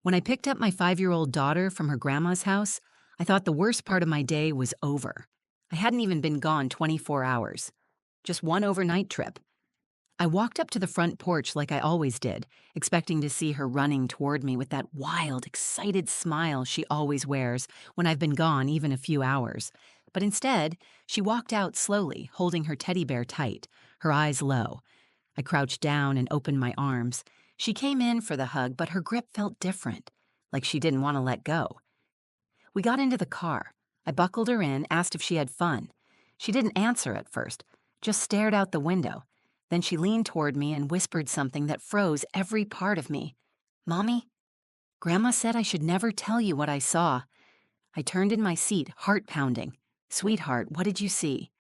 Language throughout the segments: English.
When I picked up my 5-year-old daughter from her grandma's house, I thought the worst part of my day was over. I hadn't even been gone 24 hours. Just one overnight trip. I walked up to the front porch like I always did, expecting to see her running toward me with that wild, excited smile she always wears when I've been gone even a few hours. But instead, she walked out slowly, holding her teddy bear tight, her eyes low. I crouched down and opened my arms. She came in for the hug, but her grip felt different, like she didn't want to let go. We got into the car. I buckled her in, asked if she had fun. She didn't answer at first, just stared out the window. Then she leaned toward me and whispered something that froze every part of me. "Mommy, Grandma said I should never tell you what I saw." I turned in my seat, heart pounding. "Sweetheart, what did you see?"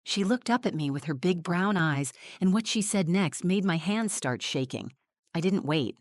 She looked up at me with her big brown eyes, and what she said next made my hands start shaking. I didn't wait.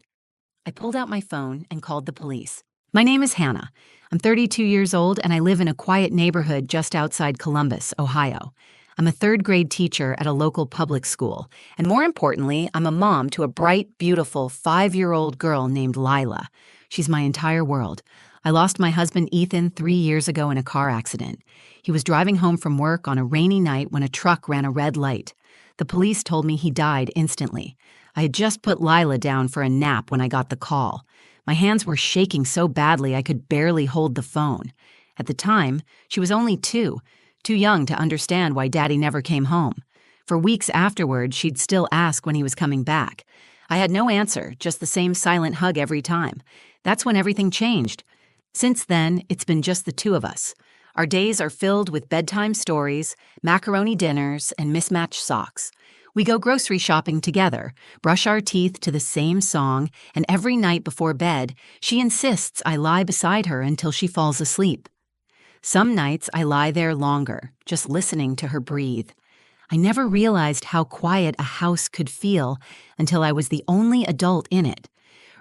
I pulled out my phone and called the police. My name is Hannah. I'm 32 years old, and I live in a quiet neighborhood just outside Columbus, Ohio. I'm a third-grade teacher at a local public school, and more importantly, I'm a mom to a bright, beautiful 5-year-old girl named Lila. She's my entire world. I lost my husband Ethan 3 years ago in a car accident. He was driving home from work on a rainy night when a truck ran a red light. The police told me he died instantly. I had just put Lila down for a nap when I got the call. My hands were shaking so badly I could barely hold the phone. At the time, she was only too young to understand why Daddy never came home. For weeks afterward, she'd still ask when he was coming back. I had no answer, just the same silent hug every time. That's when everything changed. Since then, it's been just the two of us. Our days are filled with bedtime stories, macaroni dinners, and mismatched socks. We go grocery shopping together, brush our teeth to the same song, and every night before bed, she insists I lie beside her until she falls asleep. Some nights I lie there longer, just listening to her breathe. I never realized how quiet a house could feel until I was the only adult in it.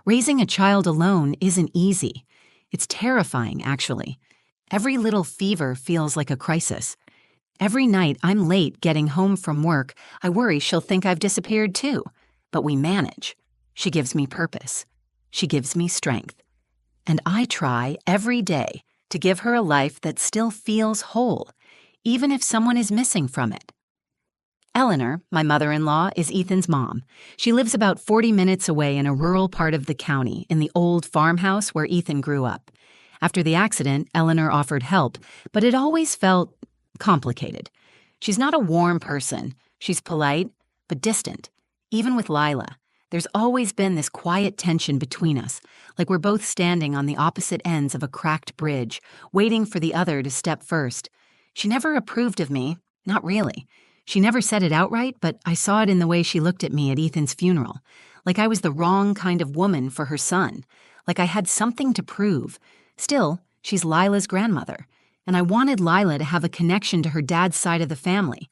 Raising a child alone isn't easy. It's terrifying, actually. Every little fever feels like a crisis. Every night I'm late getting home from work, I worry she'll think I've disappeared too. But we manage. She gives me purpose. She gives me strength. And I try every day to give her a life that still feels whole, even if someone is missing from it. Eleanor, my mother-in-law, is Ethan's mom. She lives about 40 minutes away in a rural part of the county, in the old farmhouse where Ethan grew up. After the accident, Eleanor offered help, but it always felt complicated. She's not a warm person. She's polite, but distant. Even with Lila, there's always been this quiet tension between us, like we're both standing on the opposite ends of a cracked bridge, waiting for the other to step first. She never approved of me, not really. She never said it outright, but I saw it in the way she looked at me at Ethan's funeral, like I was the wrong kind of woman for her son, like I had something to prove. Still, she's Lila's grandmother, and I wanted Lila to have a connection to her dad's side of the family.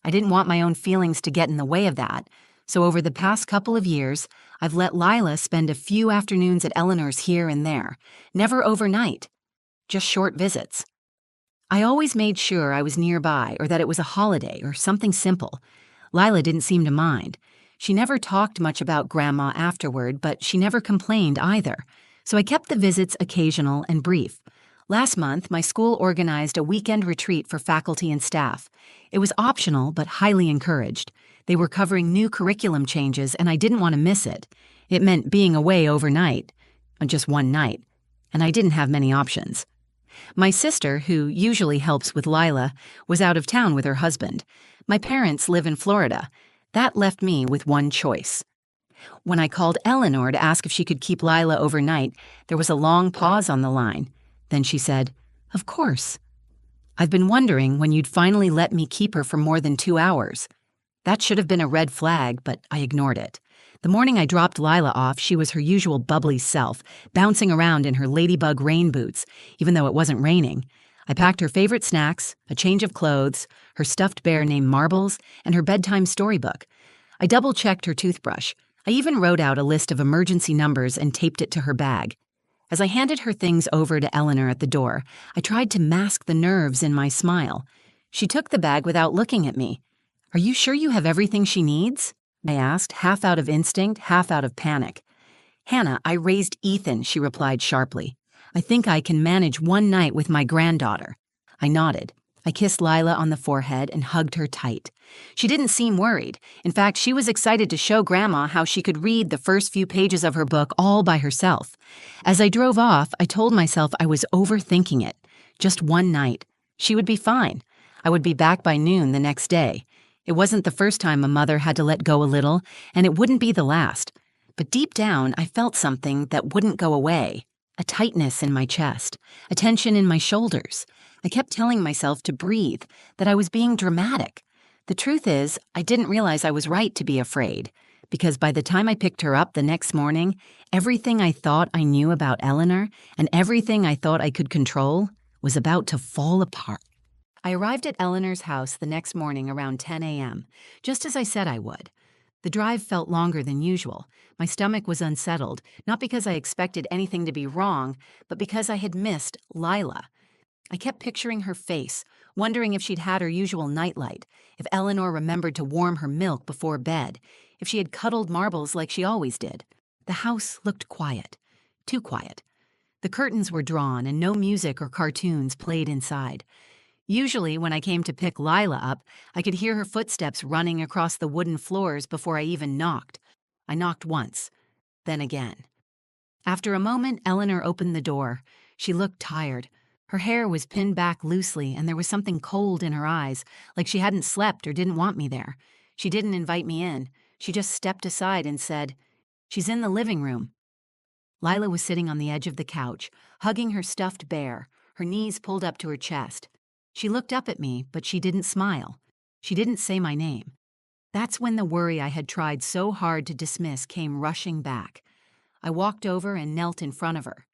I didn't want my own feelings to get in the way of that, so over the past couple of years, I've let Lila spend a few afternoons at Eleanor's here and there, never overnight, just short visits. I always made sure I was nearby or that it was a holiday or something simple. Lila didn't seem to mind. She never talked much about Grandma afterward, but she never complained either, so I kept the visits occasional and brief. Last month, my school organized a weekend retreat for faculty and staff. It was optional but highly encouraged. They were covering new curriculum changes, and I didn't want to miss it. It meant being away overnight, just one night, and I didn't have many options. My sister, who usually helps with Lila, was out of town with her husband. My parents live in Florida. That left me with one choice. When I called Eleanor to ask if she could keep Lila overnight, there was a long pause on the line. Then she said, "Of course. I've been wondering when you'd finally let me keep her for more than 2 hours." That should have been a red flag, but I ignored it. The morning I dropped Lila off, she was her usual bubbly self, bouncing around in her ladybug rain boots, even though it wasn't raining. I packed her favorite snacks, a change of clothes, her stuffed bear named Marbles, and her bedtime storybook. I double-checked her toothbrush. I even wrote out a list of emergency numbers and taped it to her bag. As I handed her things over to Eleanor at the door, I tried to mask the nerves in my smile. She took the bag without looking at me. "Are you sure you have everything she needs?" I asked, half out of instinct, half out of panic. Hannah, I raised Ethan, she replied sharply. I think I can manage one night with my granddaughter. I nodded. I kissed Lila on the forehead and hugged her tight. She didn't seem worried. In fact, she was excited to show Grandma how she could read the first few pages of her book all by herself. As I drove off, I told myself I was overthinking it. Just one night. She would be fine. I would be back by noon the next day. It wasn't the first time a mother had to let go a little, and it wouldn't be the last. But deep down, I felt something that wouldn't go away. A tightness in my chest, a tension in my shoulders. I kept telling myself to breathe, that I was being dramatic. The truth is, I didn't realize I was right to be afraid, because by the time I picked her up the next morning, everything I thought I knew about Eleanor and everything I thought I could control was about to fall apart. I arrived at Eleanor's house the next morning around 10 a.m., just as I said I would. The drive felt longer than usual. My stomach was unsettled, not because I expected anything to be wrong, but because I had missed Lila. I kept picturing her face, wondering if she'd had her usual nightlight, if Eleanor remembered to warm her milk before bed, if she had cuddled marbles like she always did. The house looked quiet. Too quiet. The curtains were drawn and no music or cartoons played inside. Usually, when I came to pick Lila up, I could hear her footsteps running across the wooden floors before I even knocked. I knocked once, then again. After a moment, Eleanor opened the door. She looked tired. Her hair was pinned back loosely, and there was something cold in her eyes, like she hadn't slept or didn't want me there. She didn't invite me in. She just stepped aside and said, "She's in the living room." Lila was sitting on the edge of the couch, hugging her stuffed bear, her knees pulled up to her chest. She looked up at me, but she didn't smile. She didn't say my name. That's when the worry I had tried so hard to dismiss came rushing back. I walked over and knelt in front of her.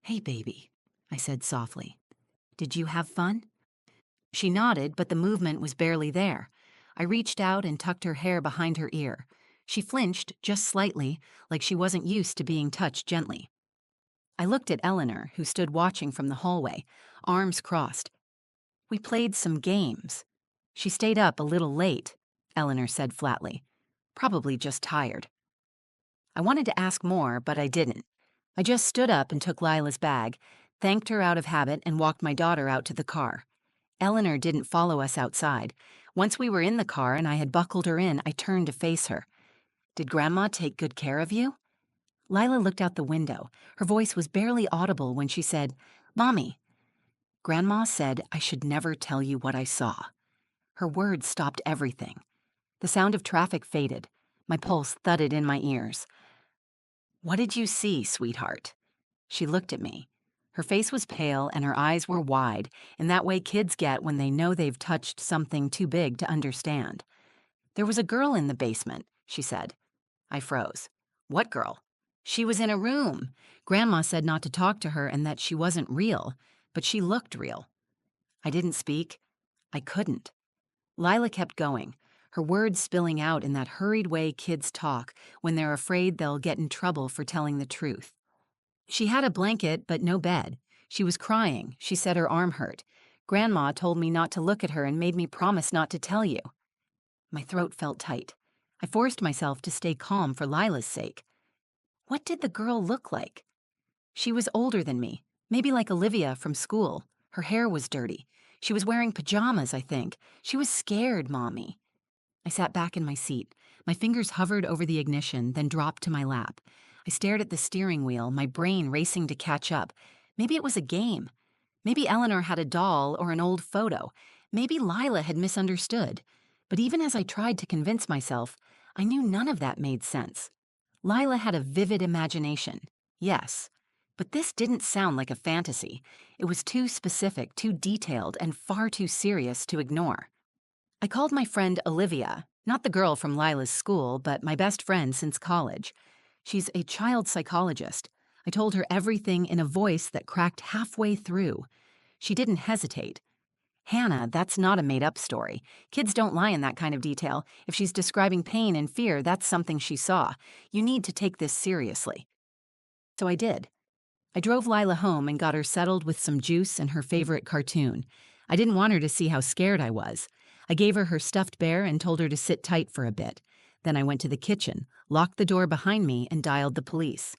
"Hey, baby," I said softly. "Did you have fun?" She nodded, but the movement was barely there. I reached out and tucked her hair behind her ear. She flinched just slightly, like she wasn't used to being touched gently. I looked at Eleanor, who stood watching from the hallway, arms crossed. "We played some games." "She stayed up a little late," Eleanor said flatly. "Probably just tired." I wanted to ask more, but I didn't. I just stood up and took Lila's bag, thanked her out of habit, and walked my daughter out to the car. Eleanor didn't follow us outside. Once we were in the car and I had buckled her in, I turned to face her. "Did Grandma take good care of you?" Lila looked out the window. Her voice was barely audible when she said, "Mommy." "Grandma said I should never tell you what I saw." Her words stopped everything. The sound of traffic faded. My pulse thudded in my ears. "What did you see, sweetheart?" She looked at me. Her face was pale and her eyes were wide, in that way kids get when they know they've touched something too big to understand. "There was a girl in the basement," she said. I froze. "What girl?" "She was in a room. Grandma said not to talk to her and that she wasn't real, but she looked real." I didn't speak. I couldn't. Lila kept going, her words spilling out in that hurried way kids talk when they're afraid they'll get in trouble for telling the truth. "She had a blanket, but no bed. She was crying. She said her arm hurt. Grandma told me not to look at her and made me promise not to tell you." My throat felt tight. I forced myself to stay calm for Lila's sake. "What did the girl look like?" "She was older than me, maybe like Olivia from school. Her hair was dirty. She was wearing pajamas, I think. She was scared, Mommy." I sat back in my seat. My fingers hovered over the ignition, then dropped to my lap. I stared at the steering wheel, my brain racing to catch up. Maybe it was a game. Maybe Eleanor had a doll or an old photo. Maybe Lila had misunderstood. But even as I tried to convince myself, I knew none of that made sense. Lila had a vivid imagination, yes. But this didn't sound like a fantasy. It was too specific, too detailed, and far too serious to ignore. I called my friend Olivia, not the girl from Lila's school, but my best friend since college. She's a child psychologist. I told her everything in a voice that cracked halfway through. She didn't hesitate. "Hannah, that's not a made-up story. Kids don't lie in that kind of detail. If she's describing pain and fear, that's something she saw. You need to take this seriously." So I did. I drove Lila home and got her settled with some juice and her favorite cartoon. I didn't want her to see how scared I was. I gave her her stuffed bear and told her to sit tight for a bit. Then I went to the kitchen, locked the door behind me, and dialed the police.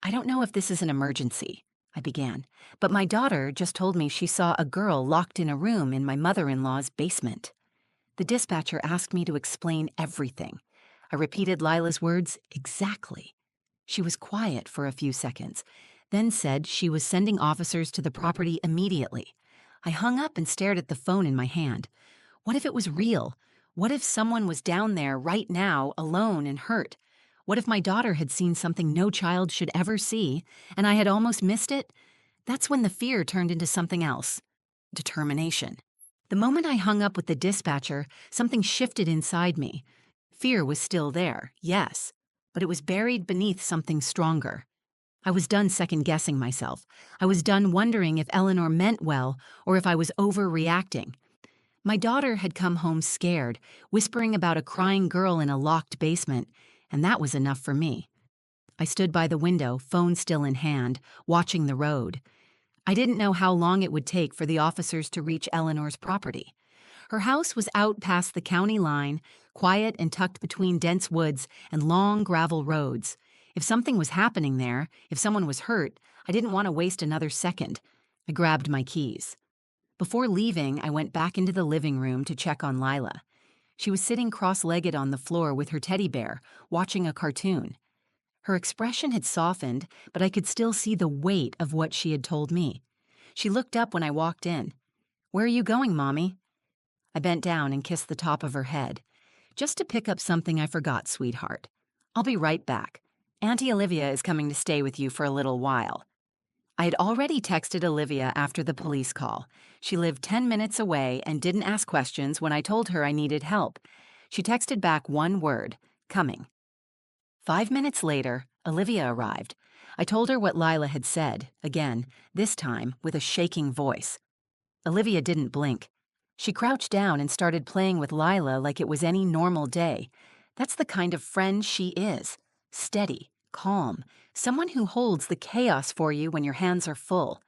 I don't know if this is an emergency, I began, but my daughter just told me she saw a girl locked in a room in my mother-in-law's basement. The dispatcher asked me to explain everything. I repeated Lila's words exactly. She was quiet for a few seconds, then said she was sending officers to the property immediately. I hung up and stared at the phone in my hand. What if it was real? What if someone was down there right now, alone and hurt? What if my daughter had seen something no child should ever see, and I had almost missed it? That's when the fear turned into something else. Determination. The moment I hung up with the dispatcher, something shifted inside me. Fear was still there, yes, but it was buried beneath something stronger. I was done second-guessing myself. I was done wondering if Eleanor meant well or if I was overreacting. My daughter had come home scared, whispering about a crying girl in a locked basement, and that was enough for me. I stood by the window, phone still in hand, watching the road. I didn't know how long it would take for the officers to reach Eleanor's property. Her house was out past the county line, quiet and tucked between dense woods and long gravel roads. If something was happening there, if someone was hurt, I didn't want to waste another second. I grabbed my keys. Before leaving, I went back into the living room to check on Lila. She was sitting cross-legged on the floor with her teddy bear, watching a cartoon. Her expression had softened, but I could still see the weight of what she had told me. She looked up when I walked in. "Where are you going, Mommy?" I bent down and kissed the top of her head. "Just to pick up something I forgot, sweetheart. I'll be right back. Auntie Olivia is coming to stay with you for a little while." I had already texted Olivia after the police call. She lived 10 minutes away and didn't ask questions when I told her I needed help. She texted back one word, "Coming." 5 minutes later, Olivia arrived. I told her what Lila had said, again, this time with a shaking voice. Olivia didn't blink. She crouched down and started playing with Lila like it was any normal day. That's the kind of friend she is. Steady, calm, someone who holds the chaos for you when your hands are full.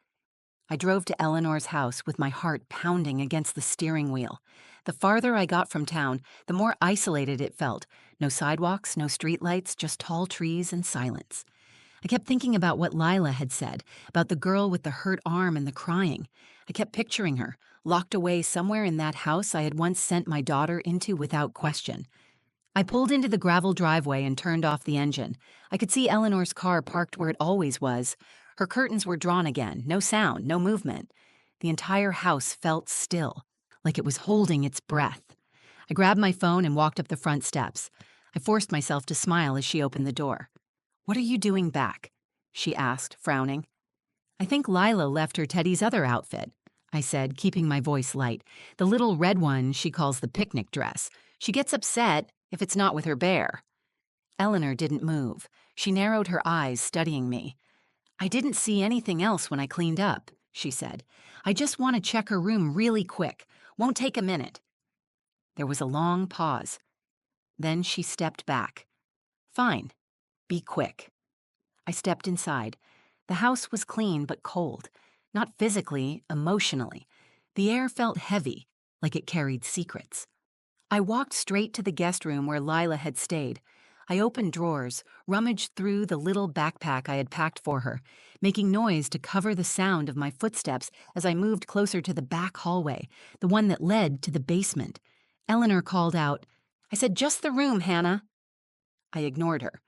I drove to Eleanor's house with my heart pounding against the steering wheel. The farther I got from town, the more isolated it felt. No sidewalks, no streetlights, just tall trees and silence. I kept thinking about what Lila had said, about the girl with the hurt arm and the crying. I kept picturing her, locked away somewhere in that house I had once sent my daughter into without question. I pulled into the gravel driveway and turned off the engine. I could see Eleanor's car parked where it always was. Her curtains were drawn again, no sound, no movement. The entire house felt still, like it was holding its breath. I grabbed my phone and walked up the front steps. I forced myself to smile as she opened the door. "What are you doing back?" she asked, frowning. "I think Lila left her Teddy's other outfit," I said, keeping my voice light. "The little red one she calls the picnic dress. She gets upset if it's not with her bear." Eleanor didn't move. She narrowed her eyes, studying me. "I didn't see anything else when I cleaned up," she said. "I just want to check her room really quick. Won't take a minute." There was a long pause. Then she stepped back. "Fine. Be quick." I stepped inside. The house was clean but cold. Not physically, emotionally. The air felt heavy, like it carried secrets. I walked straight to the guest room where Lila had stayed. I opened drawers, rummaged through the little backpack I had packed for her, making noise to cover the sound of my footsteps as I moved closer to the back hallway, the one that led to the basement. Eleanor called out, "I said just the room, Hannah." I ignored her.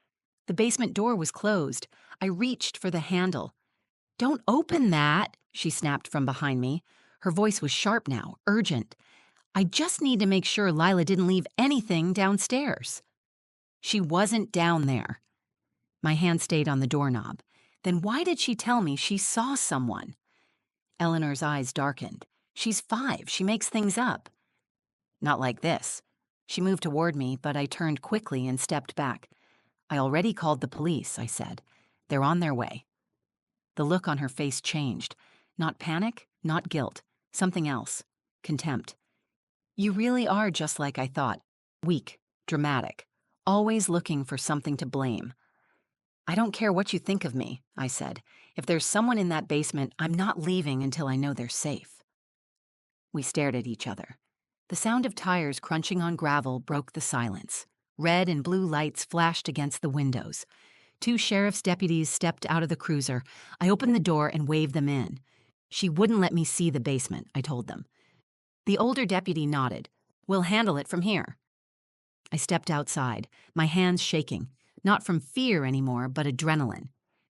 The basement door was closed. I reached for the handle. "Don't open that," she snapped from behind me. Her voice was sharp now, urgent. "I just need to make sure Lila didn't leave anything downstairs." She wasn't down there. My hand stayed on the doorknob. Then why did she tell me she saw someone? Eleanor's eyes darkened. "She's 5. She makes things up." "Not like this." She moved toward me, but I turned quickly and stepped back. "I already called the police," I said. "They're on their way." The look on her face changed. Not panic, not guilt. Something else. Contempt. "You really are just like I thought. Weak, dramatic, always looking for something to blame." "I don't care what you think of me," I said. "If there's someone in that basement, I'm not leaving until I know they're safe." We stared at each other. The sound of tires crunching on gravel broke the silence. Red and blue lights flashed against the windows. Two sheriff's deputies stepped out of the cruiser. I opened the door and waved them in. She wouldn't let me see the basement, I told them. The older deputy nodded. We'll handle it from here. I stepped outside, my hands shaking, not from fear anymore, but adrenaline.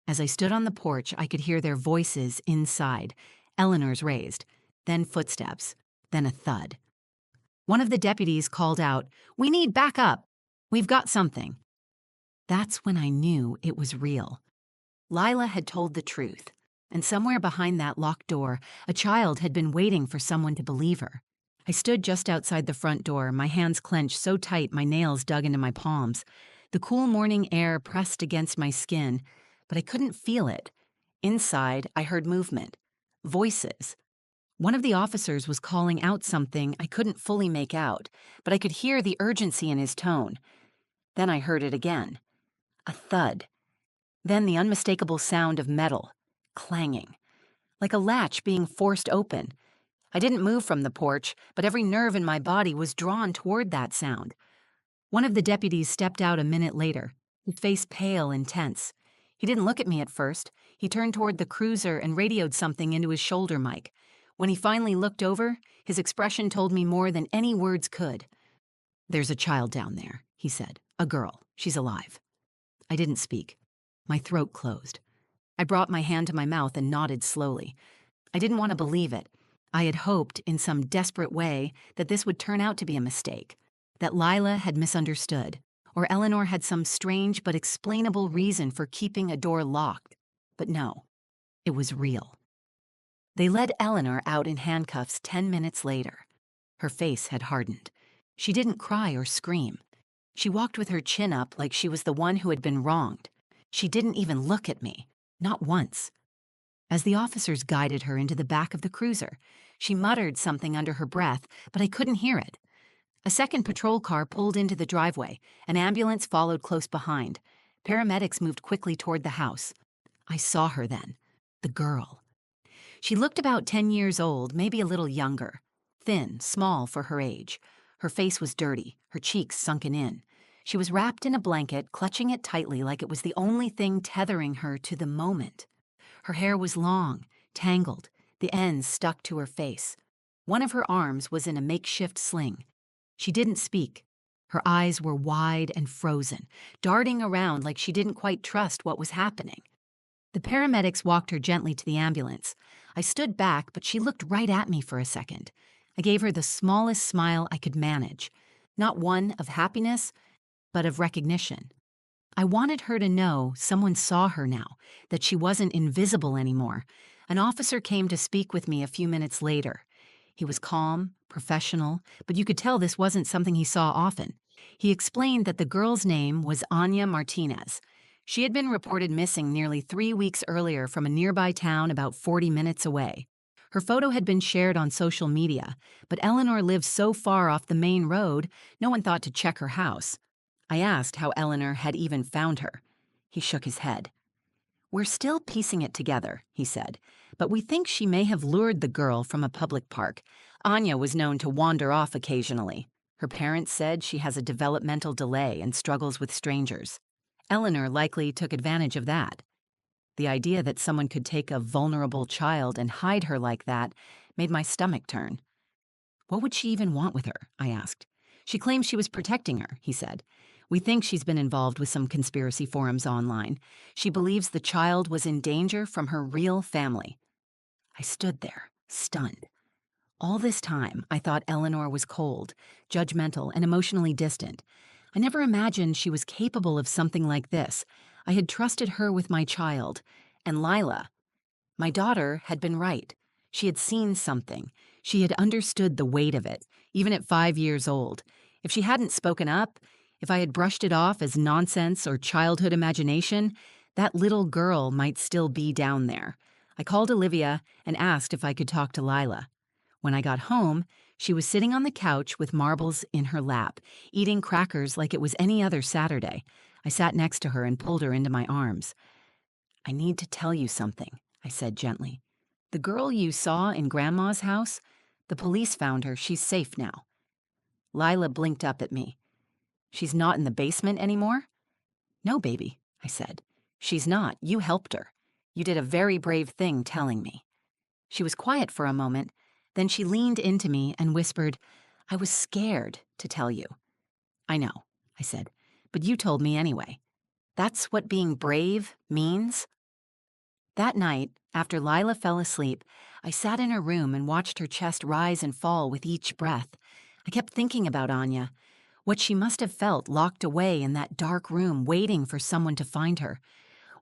As I stood on the porch, I could hear their voices inside, Eleanor's raised, then footsteps, then a thud. One of the deputies called out, "We need backup. We've got something." That's when I knew it was real. Lila had told the truth, and somewhere behind that locked door, a child had been waiting for someone to believe her. I stood just outside the front door, my hands clenched so tight my nails dug into my palms. The cool morning air pressed against my skin, but I couldn't feel it. Inside, I heard movement. Voices. One of the officers was calling out something I couldn't fully make out, but I could hear the urgency in his tone. Then I heard it again. A thud. Then the unmistakable sound of metal, clanging, like a latch being forced open. I didn't move from the porch, but every nerve in my body was drawn toward that sound. One of the deputies stepped out a minute later, his face pale and tense. He didn't look at me at first. He turned toward the cruiser and radioed something into his shoulder mic. When he finally looked over, his expression told me more than any words could. "There's a child down there," he said. "A girl. She's alive." I didn't speak. My throat closed. I brought my hand to my mouth and nodded slowly. I didn't want to believe it. I had hoped, in some desperate way, that this would turn out to be a mistake, that Lila had misunderstood, or Eleanor had some strange but explainable reason for keeping a door locked. But no, it was real. They led Eleanor out in handcuffs 10 minutes later. Her face had hardened. She didn't cry or scream. She walked with her chin up like she was the one who had been wronged. She didn't even look at me, not once. As the officers guided her into the back of the cruiser, she muttered something under her breath, but I couldn't hear it. A second patrol car pulled into the driveway. An ambulance followed close behind. Paramedics moved quickly toward the house. I saw her then, the girl. She looked about 10 years old, maybe a little younger. Thin, small for her age. Her face was dirty, her cheeks sunken in. She was wrapped in a blanket, clutching it tightly like it was the only thing tethering her to the moment. Her hair was long, tangled, the ends stuck to her face. One of her arms was in a makeshift sling. She didn't speak. Her eyes were wide and frozen, darting around like she didn't quite trust what was happening. The paramedics walked her gently to the ambulance. I stood back, but she looked right at me for a second. I gave her the smallest smile I could manage, not one of happiness, but of recognition. I wanted her to know someone saw her now, that she wasn't invisible anymore. An officer came to speak with me a few minutes later. He was calm, professional, but you could tell this wasn't something he saw often. He explained that the girl's name was Anya Martinez. She had been reported missing nearly 3 weeks earlier from a nearby town about 40 minutes away. Her photo had been shared on social media, but Eleanor lived so far off the main road, no one thought to check her house. I asked how Eleanor had even found her. He shook his head. "We're still piecing it together," he said, "but we think she may have lured the girl from a public park. Anya was known to wander off occasionally. Her parents said she has a developmental delay and struggles with strangers. Eleanor likely took advantage of that. The idea that someone could take a vulnerable child and hide her like that made my stomach turn." "What would she even want with her?" I asked. "She claims she was protecting her," he said. "We think she's been involved with some conspiracy forums online. She believes the child was in danger from her real family." I stood there, stunned. All this time, I thought Eleanor was cold, judgmental, and emotionally distant. I never imagined she was capable of something like this. I had trusted her with my child. And Lila. My daughter had been right. She had seen something. She had understood the weight of it, even at 5 years old. If she hadn't spoken up, if I had brushed it off as nonsense or childhood imagination, that little girl might still be down there. I called Olivia and asked if I could talk to Lila. When I got home, she was sitting on the couch with marbles in her lap, eating crackers like it was any other Saturday. I sat next to her and pulled her into my arms. "I need to tell you something," I said gently. "The girl you saw in Grandma's house, the police found her. She's safe now." Lila blinked up at me. "She's not in the basement anymore?" "No, baby," I said. She's not. You helped her. You did a very brave thing telling me. She was quiet for a moment, then she leaned into me and whispered, I was scared to tell you. I know, I said, but you told me anyway. That's what being brave means? That night, after Lila fell asleep, I sat in her room and watched her chest rise and fall with each breath. I kept thinking about Anya, what she must have felt locked away in that dark room waiting for someone to find her,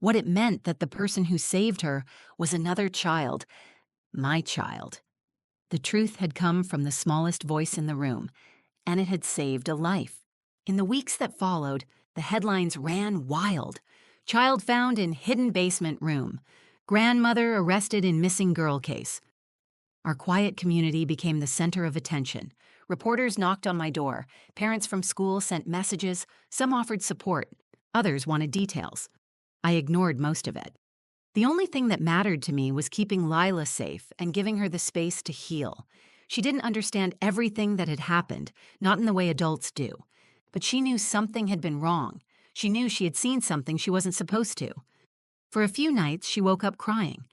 what it meant that the person who saved her was another child, my child. The truth had come from the smallest voice in the room, and it had saved a life. In the weeks that followed, the headlines ran wild. Child found in hidden basement room. Grandmother arrested in missing girl case. Our quiet community became the center of attention. Reporters knocked on my door. Parents from school sent messages. Some offered support. Others wanted details. I ignored most of it. The only thing that mattered to me was keeping Lila safe and giving her the space to heal. She didn't understand everything that had happened, not in the way adults do. But she knew something had been wrong. She knew she had seen something she wasn't supposed to. For a few nights, she woke up crying.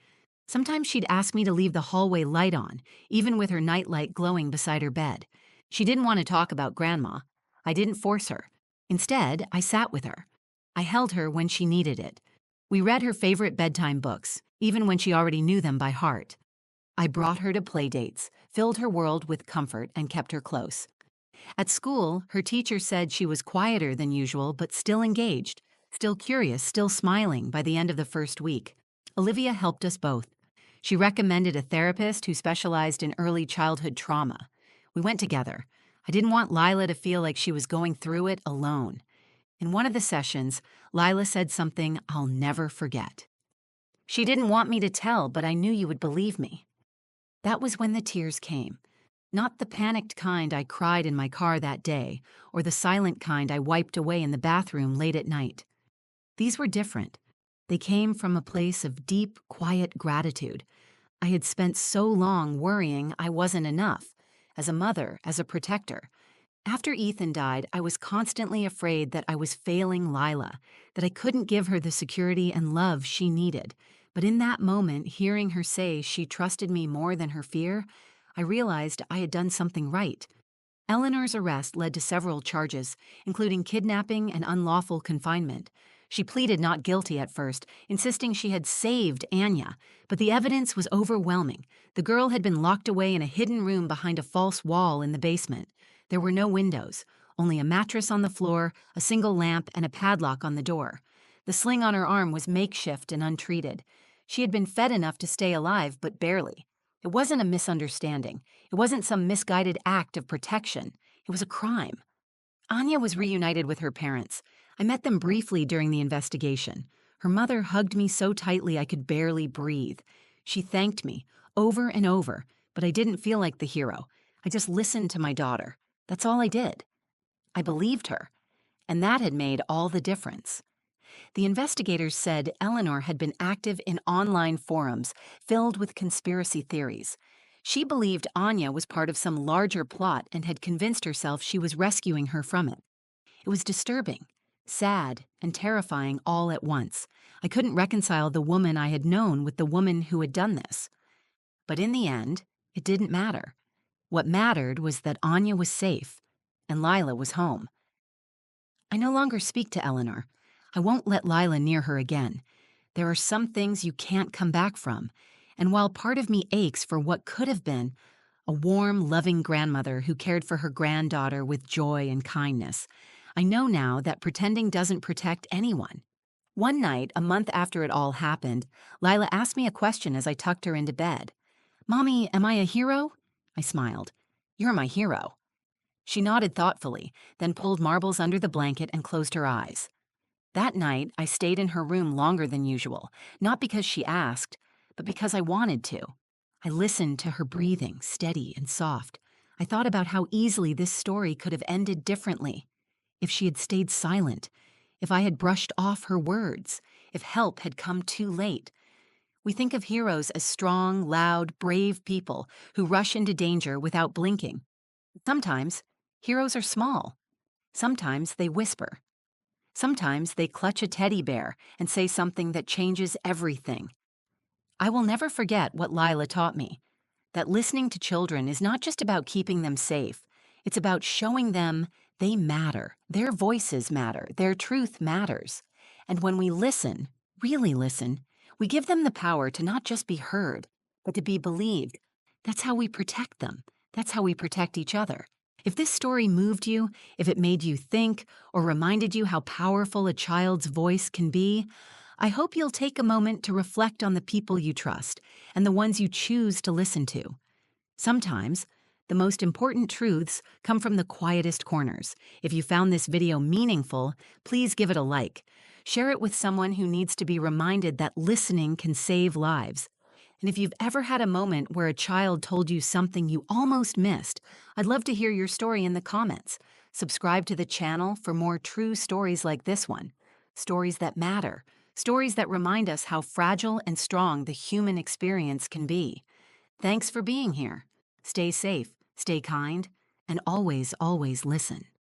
Sometimes she'd ask me to leave the hallway light on, even with her nightlight glowing beside her bed. She didn't want to talk about Grandma. I didn't force her. Instead, I sat with her. I held her when she needed it. We read her favorite bedtime books, even when she already knew them by heart. I brought her to play dates, filled her world with comfort, and kept her close. At school, her teacher said she was quieter than usual, but still engaged, still curious, still smiling by the end of the first week. Olivia helped us both. She recommended a therapist who specialized in early childhood trauma. We went together. I didn't want Lila to feel like she was going through it alone. In one of the sessions, Lila said something I'll never forget. She didn't want me to tell, but I knew you would believe me. That was when the tears came. Not the panicked kind I cried in my car that day, or the silent kind I wiped away in the bathroom late at night. These were different. They came from a place of deep, quiet gratitude. I had spent so long worrying I wasn't enough, as a mother, as a protector. After Ethan died, I was constantly afraid that I was failing Lila, that I couldn't give her the security and love she needed. But in that moment, hearing her say she trusted me more than her fear, I realized I had done something right. Eleanor's arrest led to several charges, including kidnapping and unlawful confinement. She pleaded not guilty at first, insisting she had saved Anya, but the evidence was overwhelming. The girl had been locked away in a hidden room behind a false wall in the basement. There were no windows, only a mattress on the floor, a single lamp, and a padlock on the door. The sling on her arm was makeshift and untreated. She had been fed enough to stay alive, but barely. It wasn't a misunderstanding. It wasn't some misguided act of protection. It was a crime. Anya was reunited with her parents. I met them briefly during the investigation. Her mother hugged me so tightly I could barely breathe. She thanked me, over and over, but I didn't feel like the hero. I just listened to my daughter. That's all I did. I believed her, and that had made all the difference. The investigators said Eleanor had been active in online forums filled with conspiracy theories. She believed Anya was part of some larger plot and had convinced herself she was rescuing her from it. It was disturbing, sad, and terrifying all at once. I couldn't reconcile the woman I had known with the woman who had done this. But in the end, it didn't matter. What mattered was that Anya was safe, and Lila was home. I no longer speak to Eleanor. I won't let Lila near her again. There are some things you can't come back from, and while part of me aches for what could have been, a warm, loving grandmother who cared for her granddaughter with joy and kindness, I know now that pretending doesn't protect anyone. One night, a month after it all happened, Lila asked me a question as I tucked her into bed. "Mommy, am I a hero?" I smiled. "You're my hero." She nodded thoughtfully, then pulled marbles under the blanket and closed her eyes. That night, I stayed in her room longer than usual, not because she asked, but because I wanted to. I listened to her breathing, steady and soft. I thought about how easily this story could have ended differently. If she had stayed silent, if I had brushed off her words, if help had come too late. We think of heroes as strong, loud, brave people who rush into danger without blinking. Sometimes, heroes are small. Sometimes they whisper. Sometimes they clutch a teddy bear and say something that changes everything. I will never forget what Lila taught me, that listening to children is not just about keeping them safe, it's about showing them they matter, their voices matter, their truth matters. And when we listen, really listen, we give them the power to not just be heard, but to be believed. That's how we protect them. That's how we protect each other. If this story moved you, if it made you think, or reminded you how powerful a child's voice can be, I hope you'll take a moment to reflect on the people you trust and the ones you choose to listen to. Sometimes, the most important truths come from the quietest corners. If you found this video meaningful, please give it a like. Share it with someone who needs to be reminded that listening can save lives. And if you've ever had a moment where a child told you something you almost missed, I'd love to hear your story in the comments. Subscribe to the channel for more true stories like this one. Stories that matter. Stories that remind us how fragile and strong the human experience can be. Thanks for being here. Stay safe, stay kind, and always, always listen.